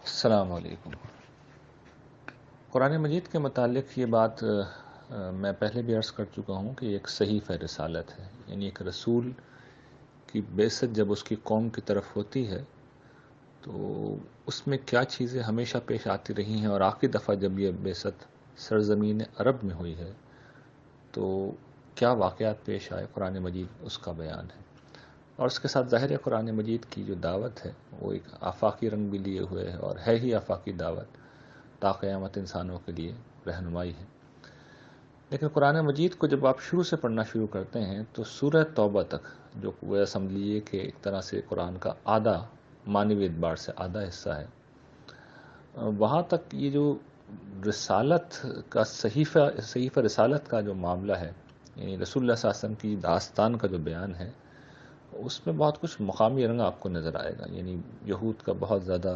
السلام علیکم۔ قرآن مجید کے متعلق یہ بات میں پہلے بھی عرض کر چکا ہوں کہ ایک صحیفہ رسالت ہے، یعنی ایک رسول کی بعثت جب اس کی قوم کی طرف ہوتی ہے تو اس میں کیا چیزیں ہمیشہ پیش آتی رہی ہیں، اور آخری دفعہ جب یہ بعثت سرزمین عرب میں ہوئی ہے تو کیا واقعات پیش آئے، قرآن مجید اس کا بیان ہے۔ اور اس کے ساتھ ظاہر ہے قرآن مجید کی جو دعوت ہے وہ ایک آفاقی رنگ بھی لیے ہوئے ہے، اور ہے ہی آفاقی دعوت، تا قیامت انسانوں کے لیے رہنمائی ہے۔ لیکن قرآن مجید کو جب آپ شروع سے پڑھنا شروع کرتے ہیں تو سورہ توبہ تک، جو وہ سمجھیے کہ ایک طرح سے قرآن کا آدھا معنوی اعتبار سے آدھا حصہ ہے، وہاں تک یہ جو رسالت کا صحیفہ رسالت کا جو معاملہ ہے، یعنی رسول اللہ صلی اللہ علیہ وسلم کی داستان کا جو بیان ہے، اس میں بہت کچھ مقامی رنگ آپ کو نظر آئے گا۔ یعنی یہود کا بہت زیادہ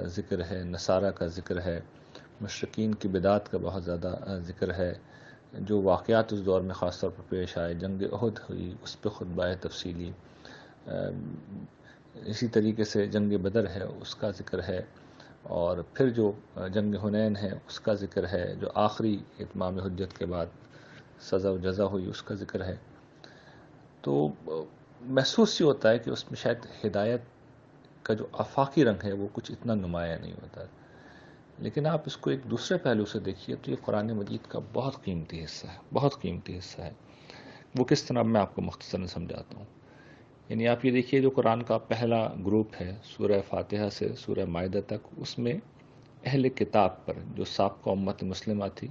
ذکر ہے، نصارہ کا ذکر ہے، مشرکین کی بدعت کا بہت زیادہ ذکر ہے، جو واقعات اس دور میں خاص طور پر پیش آئے، جنگ احد ہوئی، اس پہ خطبہ تفصیلی، اسی طریقے سے جنگ بدر ہے اس کا ذکر ہے، اور پھر جو جنگ حنین ہے اس کا ذکر ہے، جو آخری اتمام حجت کے بعد سزا و جزا ہوئی اس کا ذکر ہے۔ تو محسوس یہ ہوتا ہے کہ اس میں شاید ہدایت کا جو آفاقی رنگ ہے وہ کچھ اتنا نمایاں نہیں ہوتا، لیکن آپ اس کو ایک دوسرے پہلو سے دیکھیے تو یہ قرآن مجید کا بہت قیمتی حصہ ہے، بہت قیمتی حصہ ہے۔ وہ کس طرح میں آپ کو مختصراً سمجھاتا ہوں۔ یعنی آپ یہ دیکھیے جو قرآن کا پہلا گروپ ہے سورہ فاتحہ سے سورہ مائدہ تک، اس میں اہل کتاب پر، جو سابقہ امت مسلمہ تھی،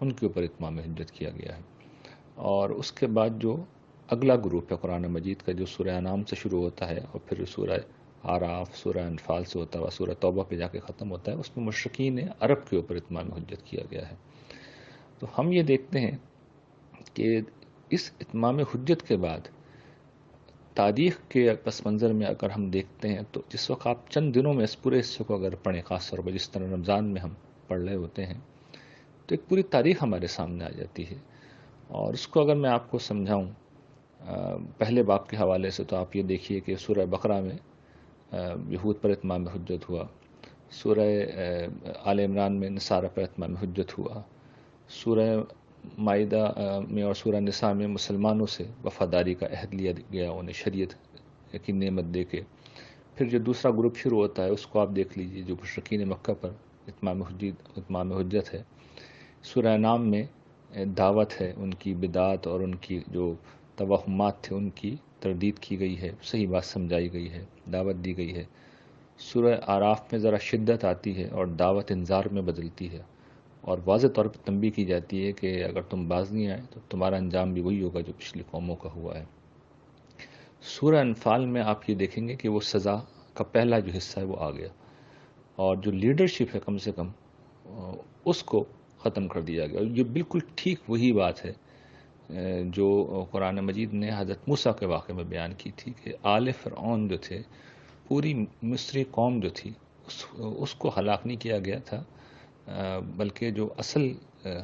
ان کے اوپر اتمام حجت کیا گیا ہے۔ اور اس کے بعد جو اگلا گروپ ہے قرآن مجید کا، جو سورہ انعام سے شروع ہوتا ہے اور پھر سورہ آراف، سورہ انفال سے ہوتا ہے اور سورہ توبہ پہ جا کے ختم ہوتا ہے، اس میں مشرکین عرب کے اوپر اتمام حجت کیا گیا ہے۔ تو ہم یہ دیکھتے ہیں کہ اس اتمام حجت کے بعد تاریخ کے پس منظر میں اگر ہم دیکھتے ہیں تو جس وقت آپ چند دنوں میں اس پورے حصے کو اگر پڑھیں، خاص طور پر جس طرح رمضان میں ہم پڑھ رہے ہوتے ہیں، تو ایک پوری تاریخ ہمارے سامنے آ جاتی ہے۔ اور اس کو اگر میں آپ کو سمجھاؤں پہلے باب کے حوالے سے، تو آپ یہ دیکھیے کہ سورہ بقرہ میں یہود پر اتمام حجت ہوا، سورہ آل عمران میں نصارہ پر اتمام حجت ہوا، سورہ مائدہ میں اور سورہ نساء میں مسلمانوں سے وفاداری کا عہد لیا گیا، انہیں شریعت کی نعمت دے کے۔ پھر جو دوسرا گروپ شروع ہوتا ہے اس کو آپ دیکھ لیجئے، جو مشرکین مکہ پر اتمام حجت ہے۔ سورہ انعام میں دعوت ہے، ان کی بدعات اور ان کی جو توہمات تھے ان کی تردید کی گئی ہے، صحیح بات سمجھائی گئی ہے، دعوت دی گئی ہے۔ سورہ آراف میں ذرا شدت آتی ہے اور دعوت انذار میں بدلتی ہے، اور واضح طور پر تنبیہ کی جاتی ہے کہ اگر تم باز نہیں آئے تو تمہارا انجام بھی وہی ہوگا جو پچھلی قوموں کا ہوا ہے۔ سورہ انفال میں آپ یہ دیکھیں گے کہ وہ سزا کا پہلا جو حصہ ہے وہ آ گیا، اور جو لیڈرشپ ہے کم سے کم اس کو ختم کر دیا گیا۔ یہ بالکل ٹھیک وہی بات ہے جو قرآن مجید نے حضرت موسیٰ کے واقعے میں بیان کی تھی کہ آل فرعون جو تھے، پوری مصری قوم جو تھی، اس کو ہلاک نہیں کیا گیا تھا، بلکہ جو اصل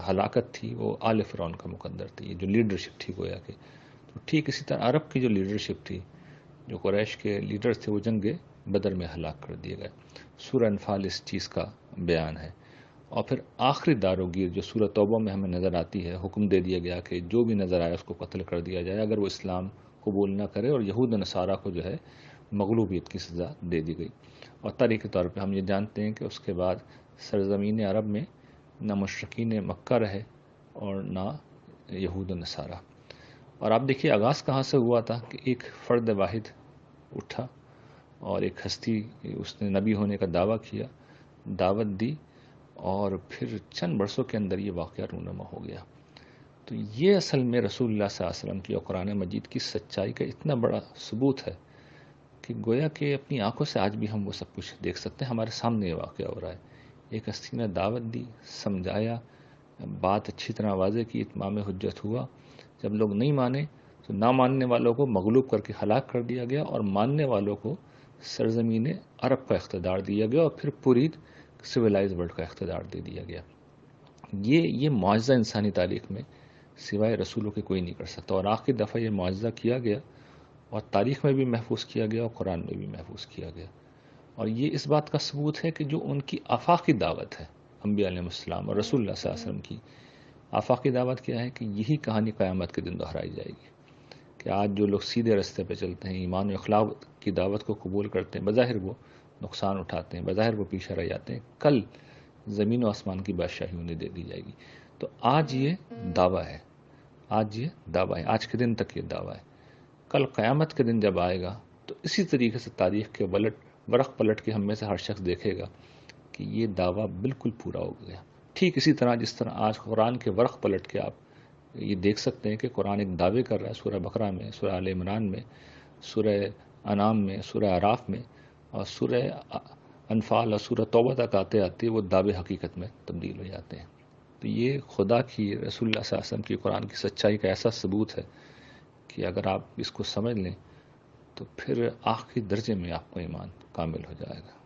ہلاکت تھی وہ آل فرعون کا مقدر تھی، یہ جو لیڈرشپ تھی گویا کہ۔ تو ٹھیک اسی طرح عرب کی جو لیڈرشپ تھی، جو قریش کے لیڈرز تھے، وہ جنگ بدر میں ہلاک کر دیے گئے۔ سورہ انفال اس چیز کا بیان ہے۔ اور پھر آخری داروگیر جو سورہ توبہ میں ہمیں نظر آتی ہے، حکم دے دیا گیا کہ جو بھی نظر آئے اس کو قتل کر دیا جائے اگر وہ اسلام قبول نہ کرے، اور یہود و نصارہ کو جو ہے مغلوبیت کی سزا دے دی گئی۔ اور تاریخی طور پہ ہم یہ جانتے ہیں کہ اس کے بعد سرزمین عرب میں نہ مشرکین مکہ رہے اور نہ یہود و نصارہ۔ اور آپ دیکھیے آغاز کہاں سے ہوا تھا کہ ایک فرد واحد اٹھا اور ایک ہستی، اس نے نبی ہونے کا دعویٰ کیا، دعوت دی، اور پھر چند برسوں کے اندر یہ واقعہ رونما ہو گیا۔ تو یہ اصل میں رسول اللہ صلی اللہ علیہ وسلم کی اور قرآن مجید کی سچائی کا اتنا بڑا ثبوت ہے کہ گویا کہ اپنی آنکھوں سے آج بھی ہم وہ سب کچھ دیکھ سکتے ہیں، ہمارے سامنے یہ واقعہ ہو رہا ہے۔ ایک ہستی نے دعوت دی، سمجھایا، بات اچھی طرح واضح کی، اتمام حجت ہوا۔ جب لوگ نہیں مانے تو نہ ماننے والوں کو مغلوب کر کے ہلاک کر دیا گیا، اور ماننے والوں کو سرزمین عرب کا اقتدار دیا گیا، اور پھر پوری سویلائز ورلڈ کا اقتدار دے دیا گیا۔ یہ معجزہ انسانی تاریخ میں سوائے رسولوں کے کوئی نہیں کر سکتا، اور آخری دفعہ یہ معجزہ کیا گیا اور تاریخ میں بھی محفوظ کیا گیا اور قرآن میں بھی محفوظ کیا گیا۔ اور یہ اس بات کا ثبوت ہے کہ جو ان کی آفاقی دعوت ہے انبیاء علیہ السلام اور رسول اللہ صلی اللہ علیہ وسلم کی آفاقی دعوت کیا ہے کہ یہی کہانی قیامت کے دن دہرائی جائے گی کہ آج جو لوگ سیدھے راستے پہ چلتے ہیں، ایمان و اخلاق کی دعوت کو قبول کرتے ہیں، بظاہر وہ نقصان اٹھاتے ہیں، بظاہر وہ پیچھے رہ جاتے ہیں، کل زمین و آسمان کی بادشاہی انہیں دے دی جائے گی۔ تو آج یہ دعویٰ ہے، آج یہ دعویٰ ہے، آج کے دن تک یہ دعویٰ ہے۔ کل قیامت کے دن جب آئے گا تو اسی طریقے سے تاریخ کے ورق پلٹ کے ہم میں سے ہر شخص دیکھے گا کہ یہ دعویٰ بالکل پورا ہو گیا۔ ٹھیک اسی طرح جس طرح آج قرآن کے ورق پلٹ کے آپ یہ دیکھ سکتے ہیں کہ قرآن ایک دعوے کر رہا ہے سورہ بقرہ میں، سورہ آل عمران میں، سورہ انعام میں، سورہ اعراف میں، اور سورہ انفال اور سورہ توبہ تک آتے آتے وہ دعوے حقیقت میں تبدیل ہو جاتے ہیں۔ تو یہ خدا کی، رسول اللہ صلی اللہ علیہ وسلم کی، قرآن کی سچائی کا ایسا ثبوت ہے کہ اگر آپ اس کو سمجھ لیں تو پھر آخری درجے میں آپ کا ایمان کامل ہو جائے گا۔